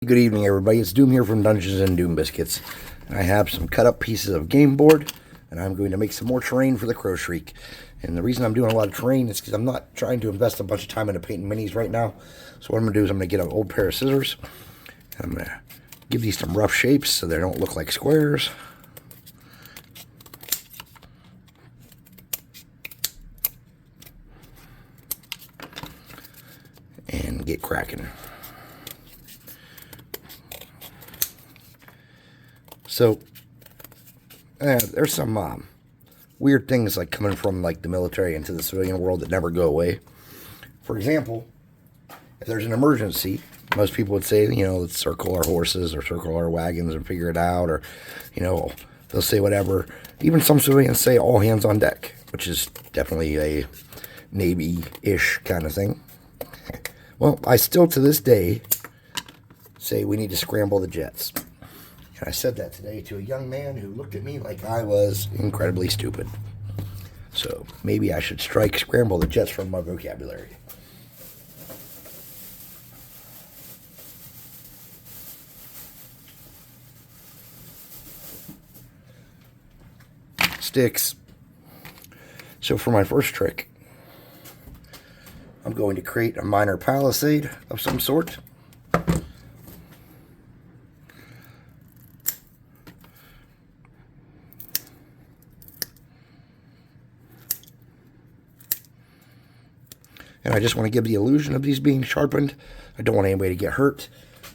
Good evening, everybody. It's Doom here from Dungeons and Doom Biscuits. I have some cut up pieces of game board, and I'm going to make some more terrain for the Crowshriek. And the reason I'm doing a lot of terrain is because I'm not trying to invest a bunch of time into painting minis right now. So what I'm going to do is I'm going to get an old pair of scissors, and I'm going to give these some rough shapes so they don't look like squares. And get cracking. So, there's some weird things like coming from like the military into the civilian world that never go away. For example, if there's an emergency, most people would say, let's circle our horses or circle our wagons and figure it out, or, they'll say whatever. Even some civilians say all hands on deck, which is definitely a Navy-ish kind of thing. Well, I still to this day say we need to scramble the jets. And I said that today to a young man who looked at me like I was incredibly stupid. So maybe I should strike scramble the jets from my vocabulary. Sticks. So for my first trick, I'm going to create a minor palisade of some sort. And I just want to give the illusion of these being sharpened. I don't want anybody to get hurt.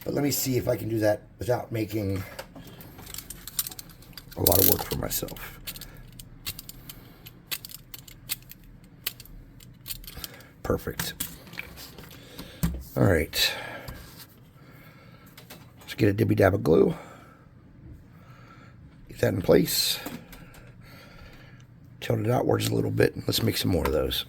But let me see if I can do that without making a lot of work for myself. Perfect. All right. Let's get a dibby dab of glue. Get that in place. Tilt it outwards a little bit. Let's make some more of those.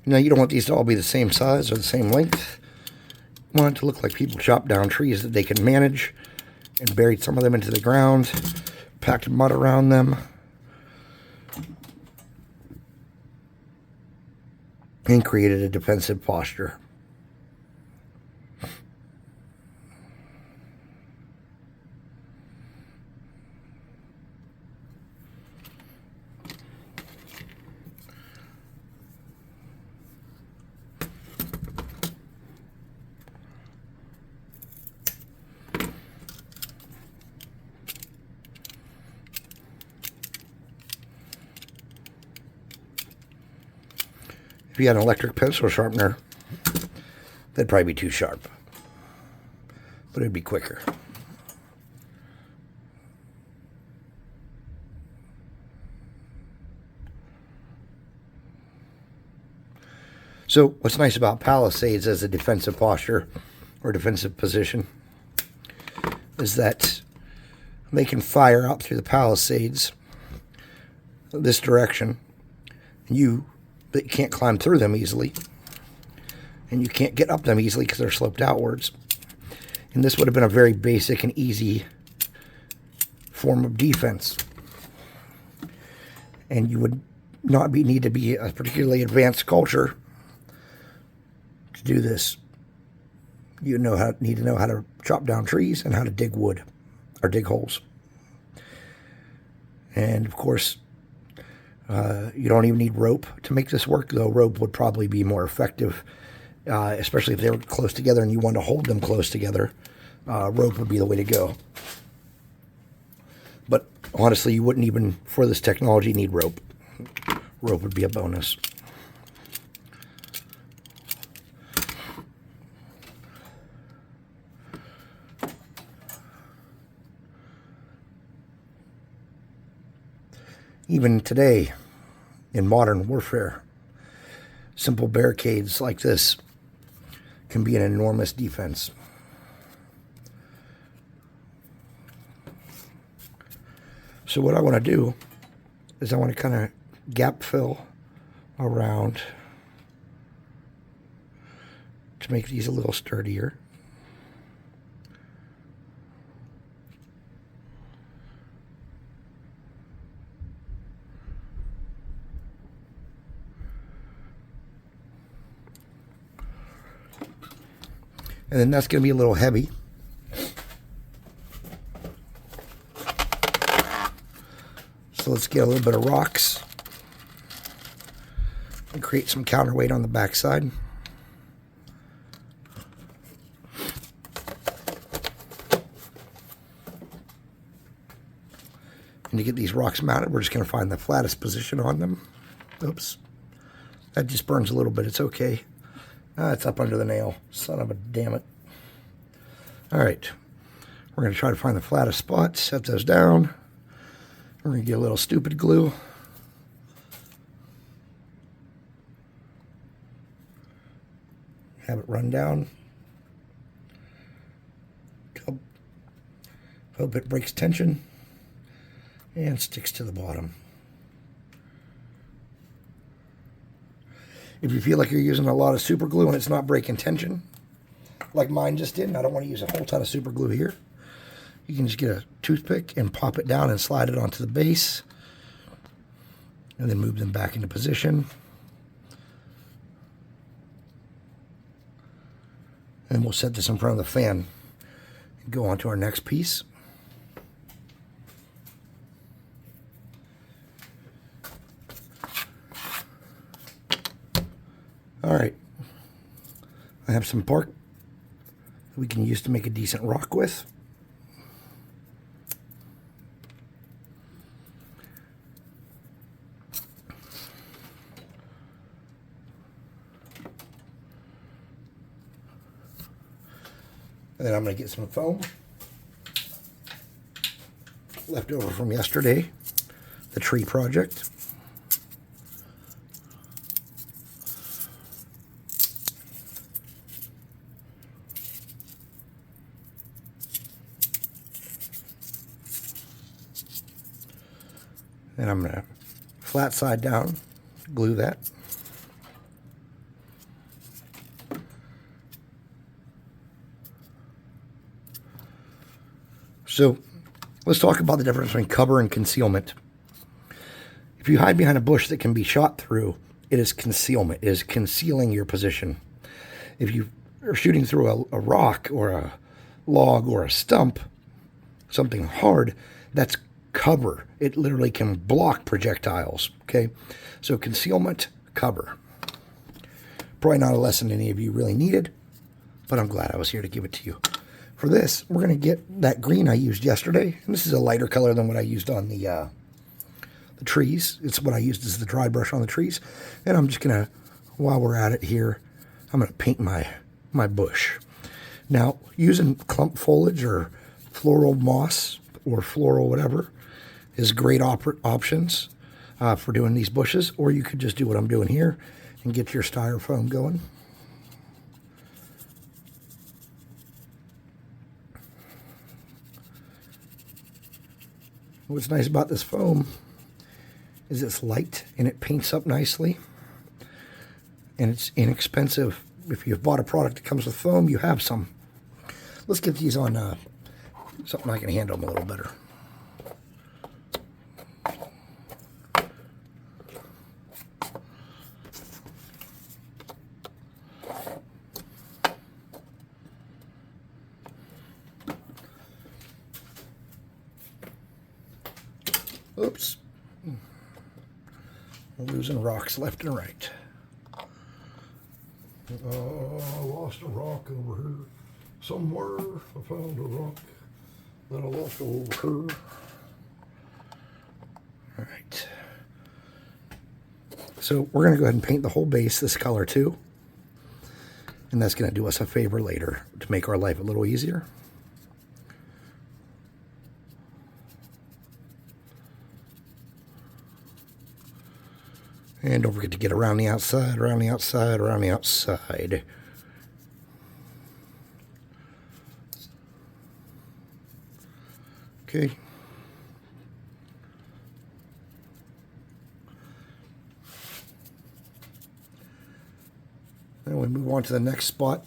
Now, you don't want these to all be the same size or the same length. You want it to look like people chopped down trees that they can manage and buried some of them into the ground, packed mud around them, and created a defensive posture. If you had an electric pencil sharpener, that'd probably be too sharp. But it'd be quicker. So what's nice about palisades as a defensive posture or defensive position is that they can fire out through the palisades this direction. But you can't climb through them easily. And you can't get up them easily because they're sloped outwards. And this would have been a very basic and easy form of defense. And you would not need to be a particularly advanced culture to do this. You need to know how to chop down trees and how to dig wood or dig holes. And of course, you don't even need rope to make this work, though rope would probably be more effective, especially if they were close together and you wanted to hold them close together. Rope would be the way to go. But Honestly, you wouldn't even, for this technology, need rope. Rope would be a bonus. Even today, in modern warfare, simple barricades like this can be an enormous defense. So what I want to do is I want to kind of gap fill around to make these a little sturdier. And then that's going to be a little heavy. So let's get a little bit of rocks and create some counterweight on the backside. And to get these rocks mounted, we're just going to find the flattest position on them. Oops. That just burns a little bit. It's okay. It's up under the nail. Son of a damn it. All right. We're going to try to find the flattest spot. Set those down. We're going to get a little stupid glue. Have it run down. Hope it breaks tension and sticks to the bottom. If you feel like you're using a lot of super glue and it's not breaking tension, like mine just did, and I don't want to use a whole ton of super glue here, you can just get a toothpick and pop it down and slide it onto the base, and then move them back into position. And we'll set this in front of the fan and go on to our next piece. All right, I have some bark that we can use to make a decent rock with. And then I'm going to get some foam left over from yesterday, the tree project. And I'm going to flat side down, glue that. So let's talk about the difference between cover and concealment. If you hide behind a bush that can be shot through, it is concealment. It is concealing your position. If you are shooting through a rock or a log or a stump, something hard, that's cover. It literally can block projectiles, okay? So concealment, cover. Probably not a lesson any of you really needed, but I'm glad I was here to give it to you. For this, we're going to get that green I used yesterday, and this is a lighter color than what I used on the trees. It's what I used as the dry brush on the trees, and I'm just going to, while we're at it here, I'm going to paint my bush. Now, using clump foliage or floral moss or floral whatever is great options for doing these bushes, or you could just do what I'm doing here and get your styrofoam going. What's nice about this foam is it's light and it paints up nicely, and it's inexpensive. If you've bought a product that comes with foam, you have some. Let's get these on something I can handle them a little better. Oops. I'm losing rocks left and right. I lost a rock over here. Somewhere I found a rock that I lost over here. All right. So we're going to go ahead and paint the whole base this color too. And that's going to do us a favor later to make our life a little easier. And don't forget to get around the outside, around the outside, around the outside. Okay. Then we move on to the next spot,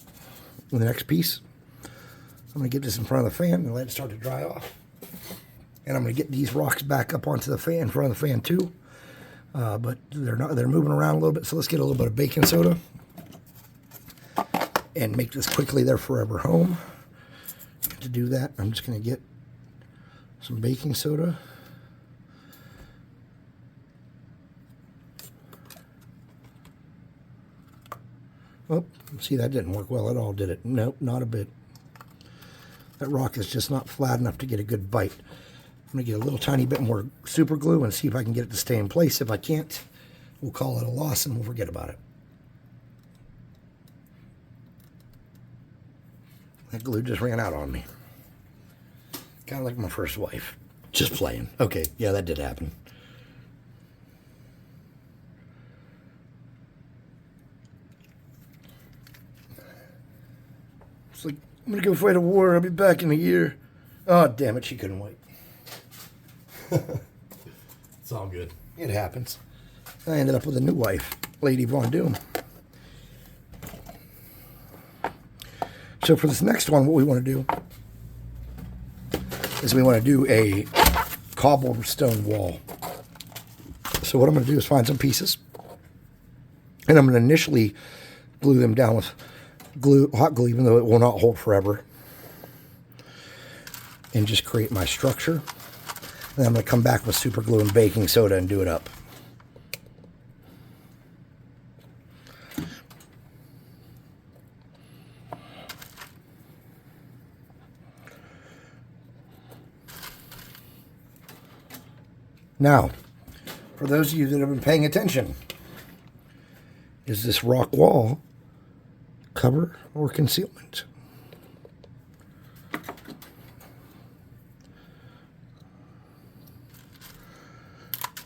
the next piece. I'm going to get this in front of the fan and let it start to dry off. And I'm going to get these rocks back up onto the fan, in front of the fan too. But they're moving around a little bit, so let's get a little bit of baking soda and make this quickly their forever home. To do that, I'm just going to get some baking soda. Oh, see, that didn't work well at all, did it? Nope, not a bit. That rock is just not flat enough to get a good bite. I'm going to get a little tiny bit more super glue and see if I can get it to stay in place. If I can't, we'll call it a loss and we'll forget about it. That glue just ran out on me. Kind of like my first wife. Just playing. Okay, yeah, that did happen. It's like, I'm going to go fight a war. I'll be back in a year. Oh, damn it, she couldn't wait. It's all good. It happens. I ended up with a new wife, Lady Von Doom. So for this next one, what we want to do is we want to do a cobblestone wall. So what I'm going to do is find some pieces, and I'm going to initially glue them down with glue, hot glue, even though it will not hold forever, and just create my structure. Then I'm going to come back with super glue and baking soda and do it up. Now, for those of you that have been paying attention, is this rock wall cover or concealment?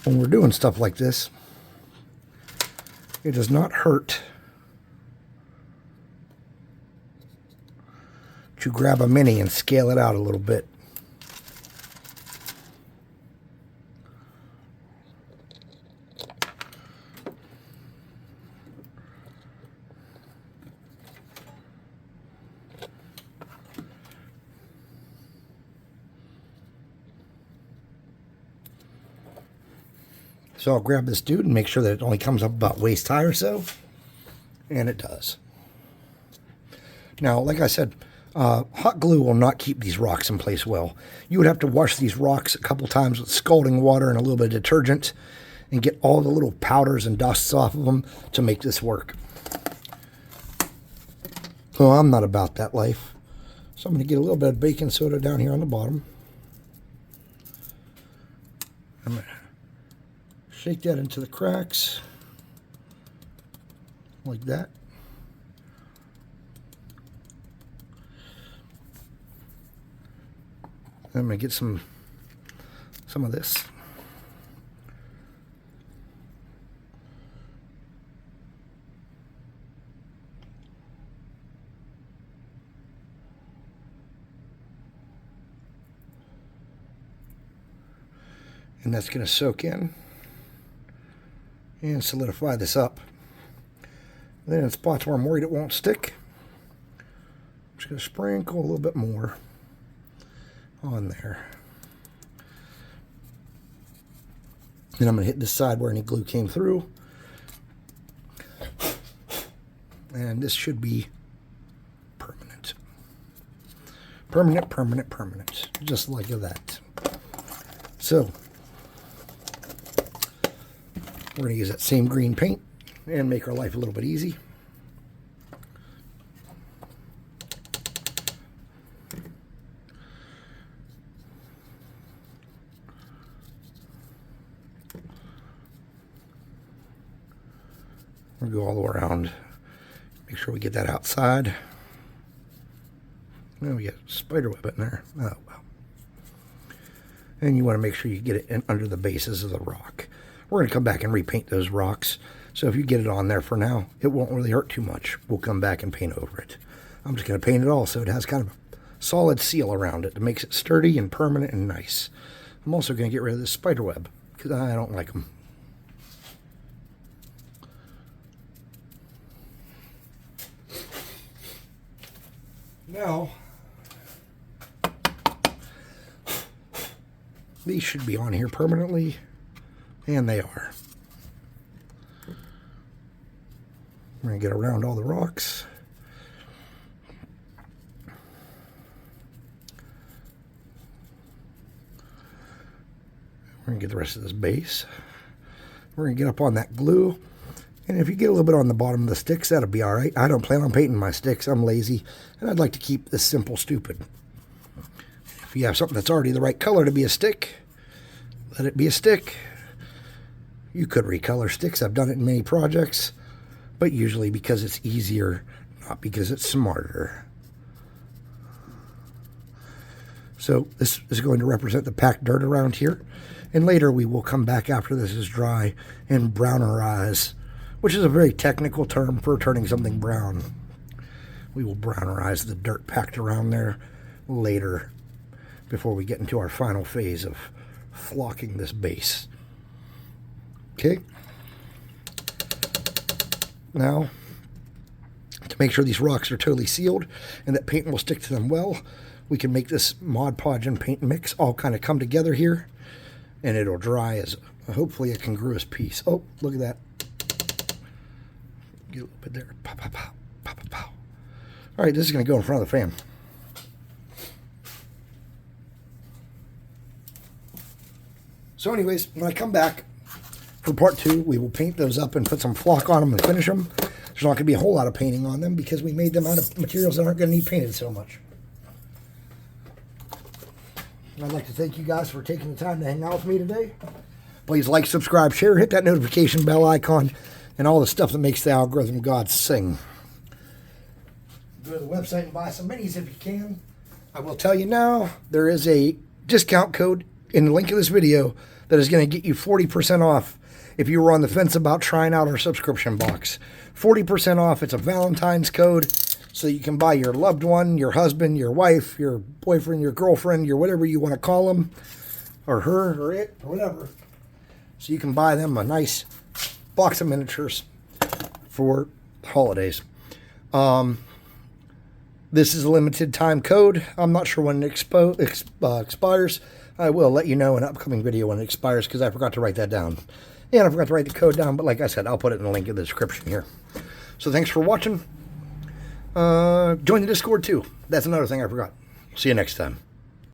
When we're doing stuff like this, it does not hurt to grab a mini and scale it out a little bit. So I'll grab this dude and make sure that it only comes up about waist high or so. And it does. Now, like I said, hot glue will not keep these rocks in place well. You would have to wash these rocks a couple times with scalding water and a little bit of detergent and get all the little powders and dusts off of them to make this work. So I'm not about that life. So I'm going to get a little bit of baking soda down here on the bottom. I'm going to shake that into the cracks, like that. I'm going to get some of this. And that's going to soak in and solidify this up. And then in spots where I'm worried it won't stick, I'm just going to sprinkle a little bit more on there. Then I'm going to hit this side where any glue came through. And this should be permanent. Permanent, permanent, permanent. Just like that. So we're going to use that same green paint and make our life a little bit easy. We'll go all the way around. Make sure we get that outside. Oh, we got spider web in there. Oh, well. And you want to make sure you get it in under the bases of the rock. We're going to come back and repaint those rocks. So if you get it on there for now, it won't really hurt too much. We'll come back and paint over it. I'm just going to paint it all so it has kind of a solid seal around it. It makes it sturdy and permanent and nice. I'm also going to get rid of this spider web because I don't like them. Now, these should be on here permanently, and they are. We're going to get around all the rocks. We're going to get the rest of this base. We're going to get up on that glue. And if you get a little bit on the bottom of the sticks, that'll be all right. I don't plan on painting my sticks. I'm lazy, and I'd like to keep this simple stupid. If you have something that's already the right color to be a stick, let it be a stick. You could recolor sticks. I've done it in many projects, but usually because it's easier, not because it's smarter. So this is going to represent the packed dirt around here. And later we will come back after this is dry and brownerize, which is a very technical term for turning something brown. We will brownerize the dirt packed around there later before we get into our final phase of flocking this base. Okay. Now, to make sure these rocks are totally sealed and that paint will stick to them well, we can make this Mod Podge and paint mix all kind of come together here, and it'll dry as hopefully a congruous piece. Oh, look at that. Get a little bit there. Pow, pow, pow, pow, pow, pow. All right, this is going to go in front of the fan. So anyways, when I come back for part 2, we will paint those up and put some flock on them and finish them. There's not going to be a whole lot of painting on them because we made them out of materials that aren't going to need painted so much. I'd like to thank you guys for taking the time to hang out with me today. Please like, subscribe, share, hit that notification bell icon, and all the stuff that makes the algorithm gods sing. Go to the website and buy some minis if you can. I will tell you now, there is a discount code in the link of this video that is going to get you 40% off if you were on the fence about trying out our subscription box. 40% off. It's a Valentine's code, so you can buy your loved one, your husband, your wife, your boyfriend, your girlfriend, your whatever you want to call them, or her, or it, or whatever. So you can buy them a nice box of miniatures for holidays. This is a limited time code. I'm not sure when it expires. I will let you know in an upcoming video when it expires because I forgot to write that down. And I forgot to write the code down, but like I said, I'll put it in the link in the description here. So thanks for watching. Join the Discord too. That's another thing I forgot. See you next time.